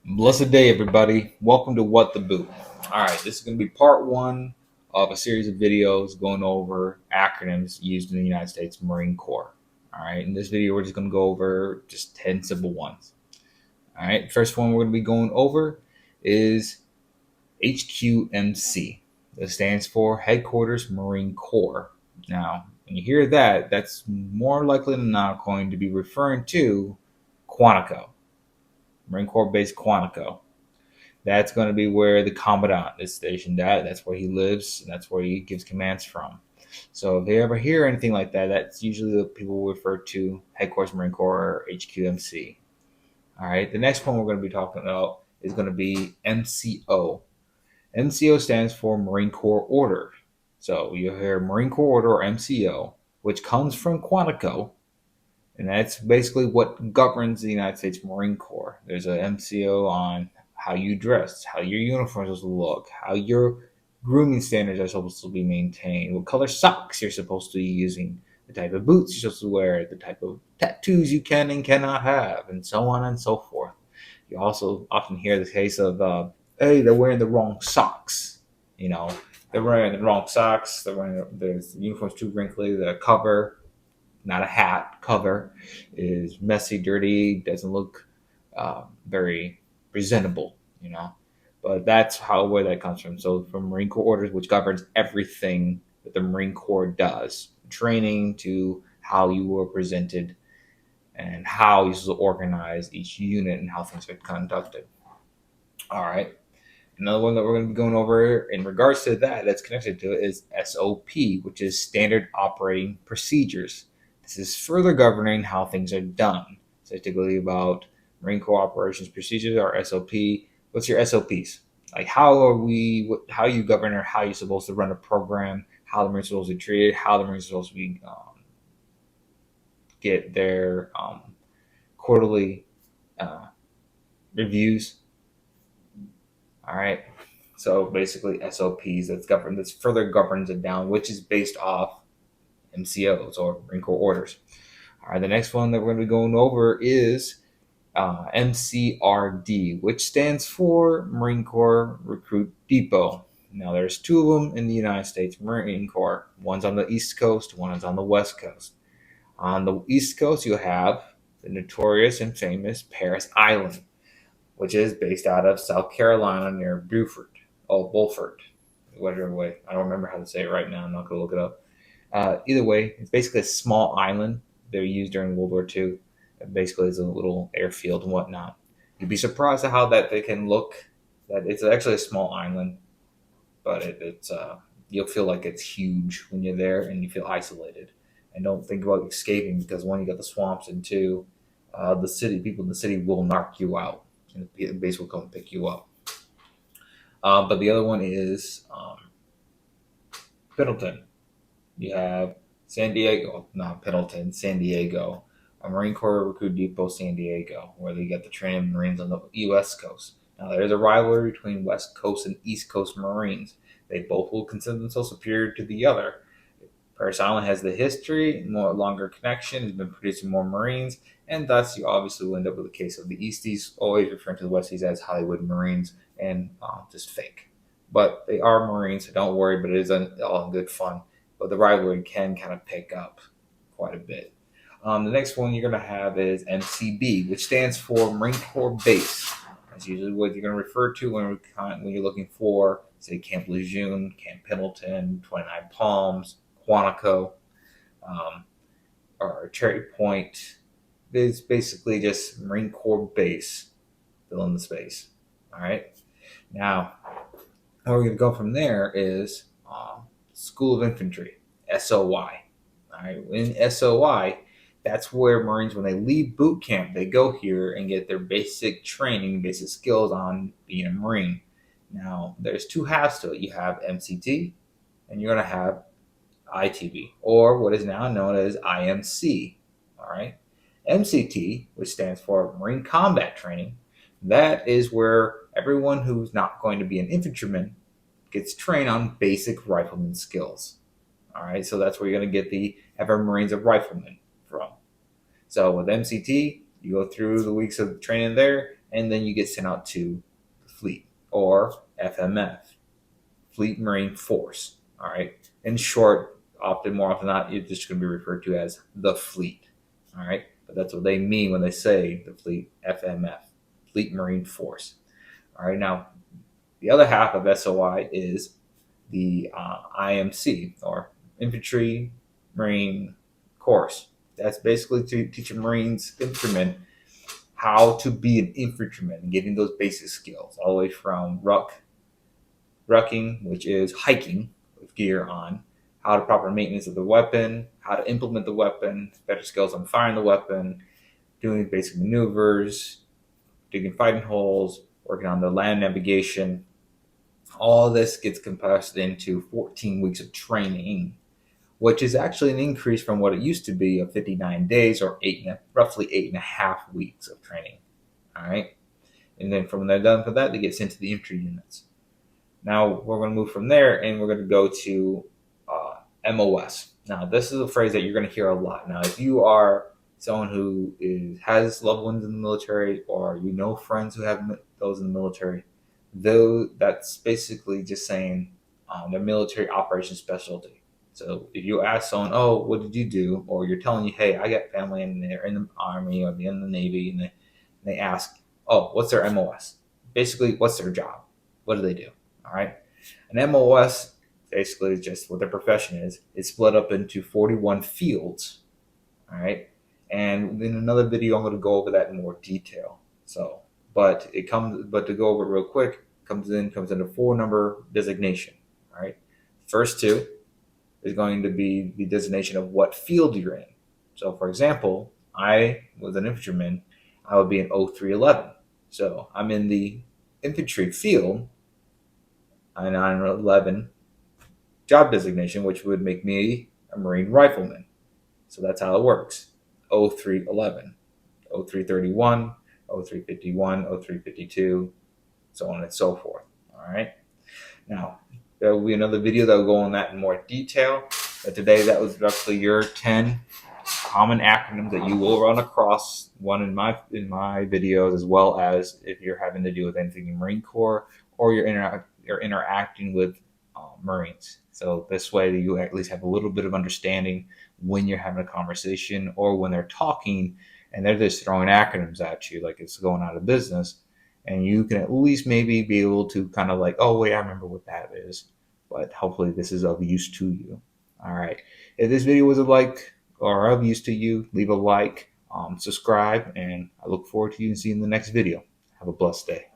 Blessed day, everybody. Welcome to What the Boot. All right, this is going to be part one of a series of videos going over acronyms used in the United States Marine Corps. All right, in this video, we're just going to go over just 10 simple ones. All right, first one we're going to be going over is HQMC. That stands for Headquarters Marine Corps. Now, when you hear that, that's more likely than not going to be referring to Quantico, Marine Corps Base Quantico. That's going to be where the commandant is stationed at. That's where he lives. And that's where he gives commands from. So if you ever hear anything like that, that's usually what people refer to Headquarters Marine Corps or HQMC. All right. The next one we're going to be talking about is going to be MCO. MCO stands for Marine Corps Order. So you hear Marine Corps Order or MCO, which comes from Quantico, and that's basically what governs the United States Marine Corps. There's an MCO on how you dress, how your uniform is supposed to look, how your grooming standards are supposed to be maintained, what color socks you're supposed to be using, the type of boots you're supposed to wear, the type of tattoos you can and cannot have, and so on and so forth. You also often hear the case of, hey, they're wearing the wrong socks. You know, they're wearing the wrong socks. The uniform's too wrinkly. The cover, not a hat, cover is messy, dirty, doesn't look very presentable, you know. But that's where that comes from. So from Marine Corps orders, which governs everything that the Marine Corps does, training to how you were presented and how you should organize each unit and how things are conducted. All right. Another one that we're going to be going over in regards to that that's connected to it is SOP, which is Standard Operating Procedures. This is further governing how things are done. So typically about Marine Corps Operations Procedures or SOP. What's your SOPs? Like how you govern or how you're supposed to run a program, how the Marines are supposed to be treated, how the Marines are supposed to be get their quarterly uh, reviews. All right. So basically SOPs that's further governs it down, which is based off MCOs or Marine Corps orders. All right, the next one that we're going to be going over is MCRD, which stands for Marine Corps Recruit Depot. Now, there's two of them in the United States Marine Corps. One's on the East Coast, one is on the West Coast. On the East Coast, you have the notorious and famous Paris Island, which is based out of South Carolina near Beaufort, whatever way. I don't remember how to say it right now. I'm not going to look it up. Either way, it's basically a small island. They're used during World War II. Basically, it's a little airfield and whatnot. You'd be surprised at how that they can look. That it's actually a small island, but it's you'll feel like it's huge when you're there and you feel isolated. And don't think about escaping because one, you got the swamps, and two, the city people in the city will knock you out, and the base will come and pick you up. But the other one is Pendleton. You have San Diego, not Pendleton, San Diego, a Marine Corps Recruit Depot, San Diego, where they get the training Marines on the U.S. coast. Now, there's a rivalry between West Coast and East Coast Marines. They both will consider themselves superior to the other. Paris Island has the history, more longer connection, has been producing more Marines, and thus you obviously will end up with a case of the Easties always referring to the Westies as Hollywood Marines and just fake. But they are Marines, so don't worry, but it is all in good fun. But the rivalry can kind of pick up quite a bit. The next one you're going to have is MCB, which stands for Marine Corps Base. That's usually what you're going to refer to when you're looking for, say, Camp Lejeune, Camp Pendleton, 29 Palms, Quantico, or Cherry Point. It's basically just Marine Corps Base, fill in the space. All right. Now, where we're going to go from there is School of Infantry, SOY. All right. In SOY, that's where Marines, when they leave boot camp, they go here and get their basic training, basic skills on being a Marine. Now, there's two halves to it. You have MCT, and you're going to have ITB, or what is now known as IMC. All right. MCT, which stands for Marine Combat Training, that is where everyone who's not going to be an infantryman gets trained on basic rifleman skills. All right. So that's where you're going to get the Ever Marines of Riflemen from. So with MCT, you go through the weeks of training there, and then you get sent out to the fleet, or FMF, Fleet Marine Force. All right. In short, more often than not, it's just going to be referred to as the fleet. All right. But that's what they mean when they say the fleet, FMF, Fleet Marine Force. All right. Now, the other half of SOI is the IMC, or Infantry Marine Course. That's basically to teach Marines, infantrymen, how to be an infantryman, getting those basic skills, all the way from rucking, which is hiking with gear on, how to proper maintenance of the weapon, how to implement the weapon, better skills on firing the weapon, doing basic maneuvers, digging fighting holes, working on the land navigation. All this gets compressed into 14 weeks of training, which is actually an increase from what it used to be of 59 days, or roughly 8.5 weeks of training. All right. And then from there done for that, they get sent to the infantry units. Now we're going to move from there, and we're going to go to MOS. Now this is a phrase that you're going to hear a lot. Now, if you are someone who has loved ones in the military, or you know friends who have those in the military, though, that's basically just saying their military operations specialty. So if you ask someone, "Oh, what did you do?" or you're telling you, "Hey, I got family in there in the Army or in the Navy," and they ask, "Oh, what's their MOS?" Basically, what's their job? What do they do? All right. An MOS basically is just what their profession is. It's split up into 41 fields. All right. And in another video, I'm going to go over that in more detail. But to go over it real quick, comes in a 4-number designation. All right. First two is going to be the designation of what field you're in. So, for example, I was an infantryman. I would be in 0311. So I'm in the infantry field, a 911 job designation, which would make me a Marine rifleman. So that's how it works. 0311, 0331, 0351, 0352, so on and so forth. All right. Now, there will be another video that will go on that in more detail. But today, that was roughly your 10 common acronyms that you will run across, one in my videos, as well as if you're having to do with anything in Marine Corps, or you're interacting with Marines. So this way you at least have a little bit of understanding when you're having a conversation, or when they're talking and they're just throwing acronyms at you like it's going out of business, and you can at least maybe be able to kind of like, "Oh wait, I remember what that is." But hopefully this is of use to you. All right. If this video was of use to you, leave a like, subscribe, and I look forward to you seeing the next video. Have a blessed day.